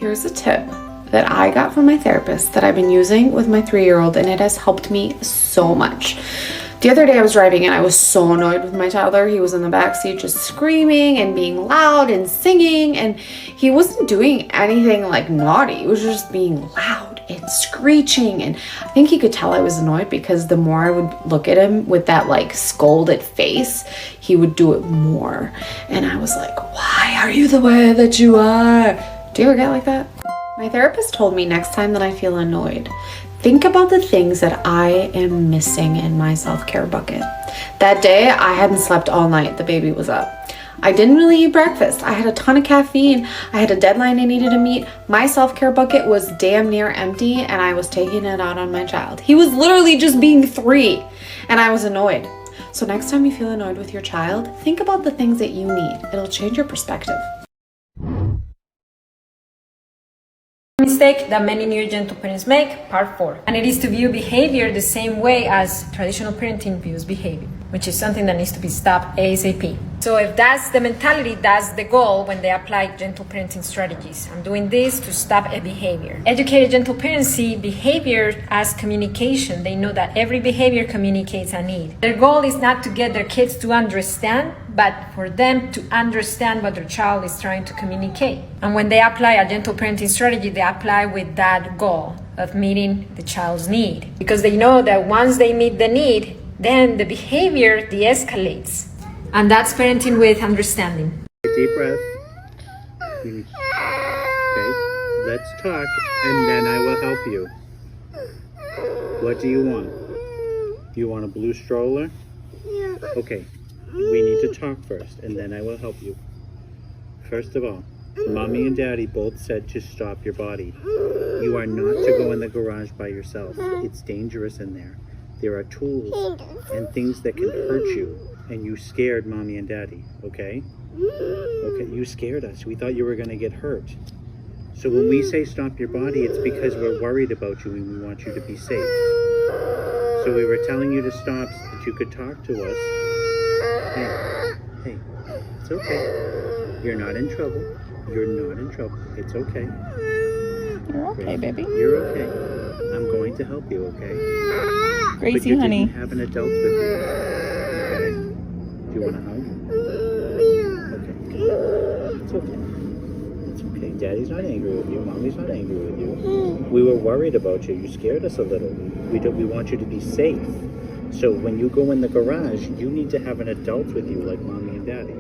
Here's a tip that I got from my therapist that I've been using with my 3-year-old, and it has helped me so much. The other day I was driving and I was so annoyed with my toddler. He was in the back seat just screaming and being loud and singing, and he wasn't doing anything like naughty. He was just being loud and screeching, and I think he could tell I was annoyed because the more I would look at him with that like scolded face, he would do it more. And I was like, why are you the way that you are? Do you ever get like that? My therapist told me next time that I feel annoyed, think about the things that I am missing in my self-care bucket. That day, I hadn't slept all night. The baby was up. I didn't really eat breakfast. I had a ton of caffeine. I had a deadline I needed to meet. My self-care bucket was damn near empty, and I was taking it out on my child. He was literally just being 3, and I was annoyed. So next time you feel annoyed with your child, think about the things that you need. It'll change your perspective. Mistake that many new gentle parents make, part 4. And it is to view behavior the same way as traditional parenting views behavior, which is something that needs to be stopped ASAP. So if that's the mentality, that's the goal when they apply gentle parenting strategies. I'm doing this to stop a behavior. Educated gentle parents see behavior as communication. They know that every behavior communicates a need. Their goal is not to get their kids to understand, but for them to understand what their child is trying to communicate. And when they apply a gentle parenting strategy, they apply with that goal of meeting the child's need. Because they know that once they meet the need, then the behavior de-escalates. And that's parenting with understanding. Deep breath. Okay, let's talk and then I will help you. What do you want? Do you want a blue stroller? Yeah. Okay, we need to talk first and then I will help you. First of all, Mommy and Daddy both said to stop your body. You are not to go in the garage by yourself. It's dangerous in there. There are tools and things that can hurt you. And you scared Mommy and Daddy, okay? Okay, you scared us. We thought you were gonna get hurt. So when we say stop your body, it's because we're worried about you and we want you to be safe. So we were telling you to stop so that you could talk to us. Hey, it's okay. You're not in trouble. You're not in trouble. It's okay. You're okay, baby. You're okay. I'm going to help you, okay? Gracie, but you honey. didn't have an adult with you. Okay? Do you want a hug? Okay. It's okay. It's okay. Daddy's not angry with you. Mommy's not angry with you. We were worried about you. You scared us a little. We want you to be safe. So when you go in the garage, you need to have an adult with you like Mommy and Daddy.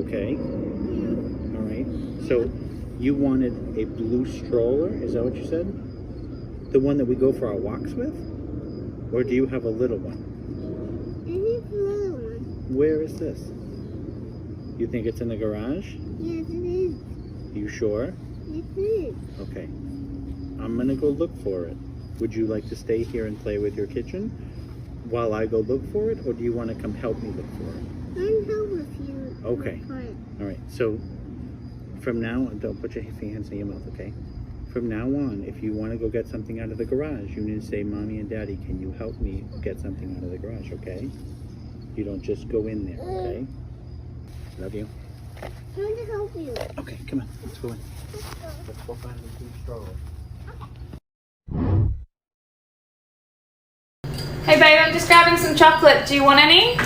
Okay? All right. So you wanted a blue stroller? Is that what you said? The one that we go for our walks with? Or do you have a little one? Where is this? You think it's in the garage? Yes, it is. You sure? Yes, it is. Okay. I'm gonna go look for it. Would you like to stay here and play with your kitchen while I go look for it, or do you want to come help me look for it? I'm help with you. Okay. All right. So from now on, don't put your hands in your mouth, okay? From now on, if you want to go get something out of the garage, you need to say, Mommy and Daddy, can you help me get something out of the garage, okay? You don't just go in there, okay? Love you. I'm trying to help you. Okay, come on, let's go in. Let's go find the blue stroller. Hey babe, I'm just grabbing some chocolate. Do you want any?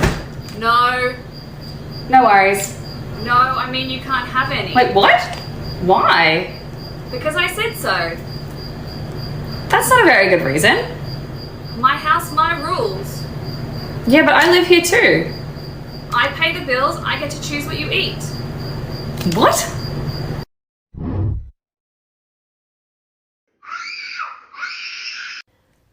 No, No worries. no, I mean you can't have any. Wait, what? Why? Because I said so. That's not a very good reason. My house, my rules. Yeah, but I live here too. I pay the bills, I get to choose what you eat. What?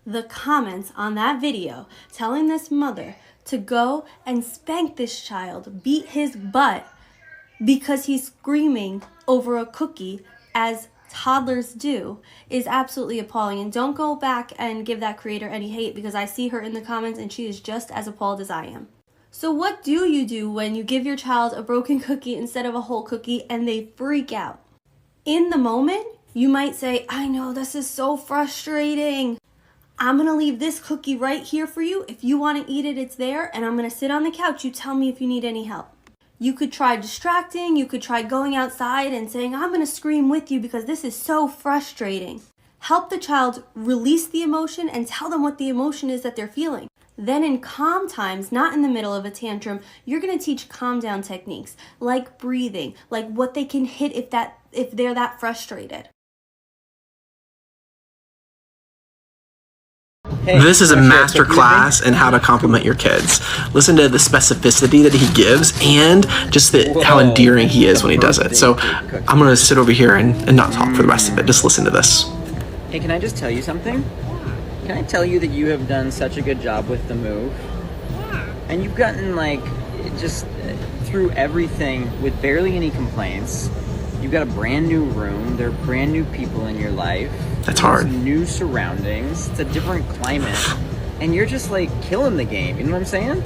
The comments on that video telling this mother to go and spank this child, beat his butt because he's screaming over a cookie as toddlers do is absolutely appalling. And don't go back and give that creator any hate because I see her in the comments and she is just as appalled as I am. So what do you do when you give your child a broken cookie instead of a whole cookie and they freak out? In the moment, you might say, I know this is so frustrating. I'm going to leave this cookie right here for you. If you want to eat it, it's there. And I'm going to sit on the couch. You tell me if you need any help. You could try distracting, you could try going outside and saying, I'm gonna scream with you because this is so frustrating. Help the child release the emotion and tell them what the emotion is that they're feeling. Then in calm times, not in the middle of a tantrum, you're gonna teach calm down techniques, like breathing, like what they can hit if they're that frustrated. This is a master class in how to compliment your kids. Listen to the specificity that he gives and just how endearing he is when he does it. So I'm going to sit over here and not talk for the rest of it. Just listen to this. Hey, can I just tell you something? Can I tell you that you have done such a good job with the move? And you've gotten just through everything with barely any complaints. You've got a brand new room. There are brand new people in your life. That's hard. New surroundings. It's a different climate. And you're just killing the game. You know what I'm saying?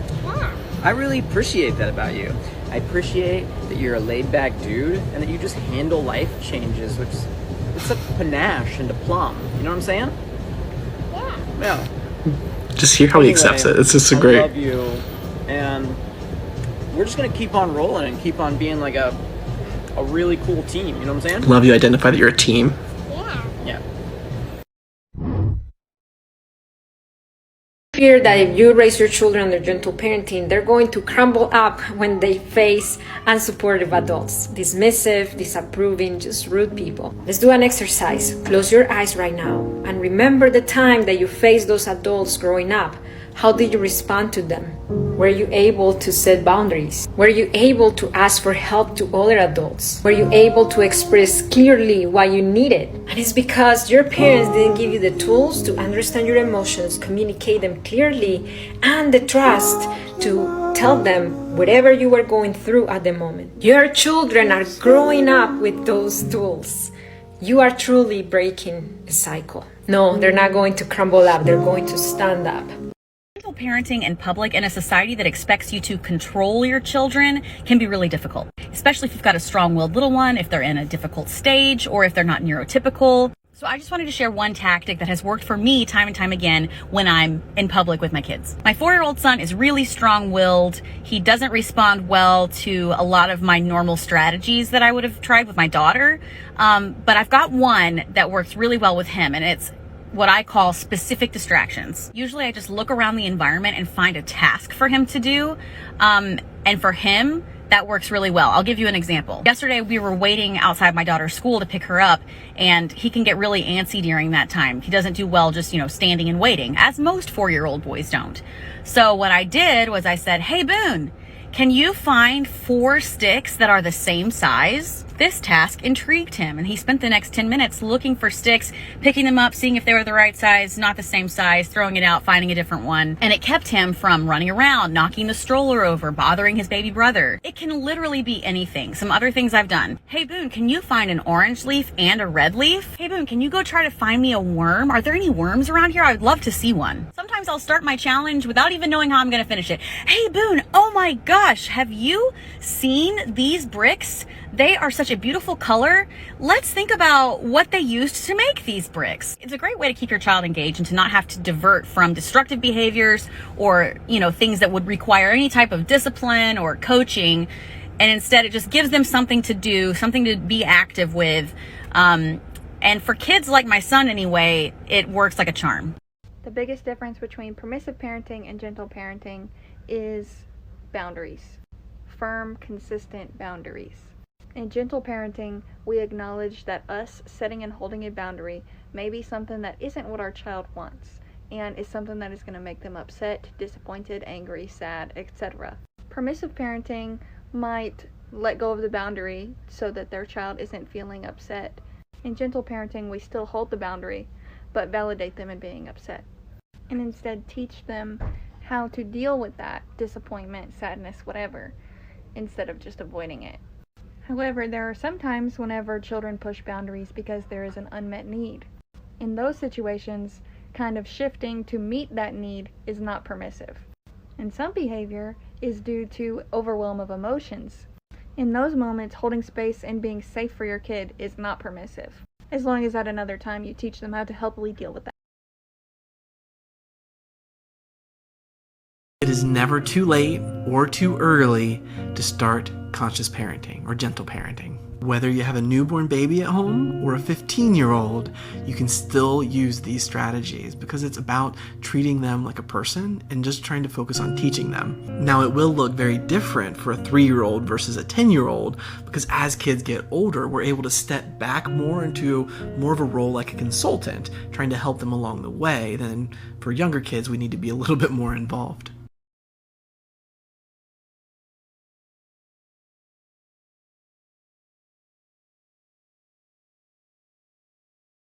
I really appreciate that about you. I appreciate that you're a laid back dude and that you just handle life changes with such panache and aplomb. You know what I'm saying? Yeah. Just hear how he accepts it. It's just a great. I love you. And we're just going to keep on rolling and keep on being a really cool team. You know what I'm saying? Love you identify that you're a team. Yeah. Fear that if you raise your children under gentle parenting, they're going to crumble up when they face unsupportive adults, dismissive, disapproving, just rude people. Let's do an exercise. Close your eyes right now and remember the time that you faced those adults growing up. How did you respond to them? Were you able to set boundaries? Were you able to ask for help to other adults? Were you able to express clearly what you needed? And it's because your parents didn't give you the tools to understand your emotions, communicate them clearly, and the trust to tell them whatever you were going through at the moment. Your children are growing up with those tools. You are truly breaking a cycle. No, they're not going to crumble up. They're going to stand up. Parenting in public in a society that expects you to control your children can be really difficult, especially if you've got a strong-willed little one, if they're in a difficult stage, or if they're not neurotypical. So I just wanted to share one tactic that has worked for me time and time again when I'm in public with my kids. My 4-year-old son is really strong-willed. He doesn't respond well to a lot of my normal strategies that I would have tried with my daughter. But I've got one that works really well with him, and it's what I call specific distractions. Usually I just look around the environment and find a task for him to do. And for him, that works really well. I'll give you an example. Yesterday we were waiting outside my daughter's school to pick her up, and he can get really antsy during that time. He doesn't do well just, standing and waiting, as most 4-year-old boys don't. So what I did was I said, hey Boone, can you find 4 sticks that are the same size? This task intrigued him, and he spent the next 10 minutes looking for sticks, picking them up, seeing if they were the right size, not the same size, throwing it out, finding a different one. And it kept him from running around, knocking the stroller over, bothering his baby brother. It can literally be anything. Some other things I've done. Hey Boone, can you find an orange leaf and a red leaf? Hey Boone, can you go try to find me a worm? Are there any worms around here? I would love to see one. Sometimes I'll start my challenge without even knowing how I'm going to finish it. Hey Boone, oh my gosh, have you seen these bricks? They are such a beautiful color. Let's think about what they used to make these bricks. It's a great way to keep your child engaged and to not have to divert from destructive behaviors or, things that would require any type of discipline or coaching. And instead it just gives them something to do, something to be active with. And for kids like my son anyway, it works like a charm. The biggest difference between permissive parenting and gentle parenting is boundaries. Firm, consistent boundaries. In gentle parenting, we acknowledge that us setting and holding a boundary may be something that isn't what our child wants, and is something that is going to make them upset, disappointed, angry, sad, etc. Permissive parenting might let go of the boundary so that their child isn't feeling upset. In gentle parenting, we still hold the boundary, but validate them in being upset, and instead teach them how to deal with that disappointment, sadness, whatever, instead of just avoiding it. However, there are some times whenever children push boundaries because there is an unmet need. In those situations, kind of shifting to meet that need is not permissive. And some behavior is due to overwhelm of emotions. In those moments, holding space and being safe for your kid is not permissive, as long as at another time you teach them how to healthily deal with that. It is never too late or too early to start conscious parenting or gentle parenting. Whether you have a newborn baby at home or a 15-year-old, you can still use these strategies because it's about treating them like a person and just trying to focus on teaching them. Now, it will look very different for a 3-year-old versus a 10-year-old because as kids get older, we're able to step back more into more of a role like a consultant, trying to help them along the way. Then for younger kids, we need to be a little bit more involved.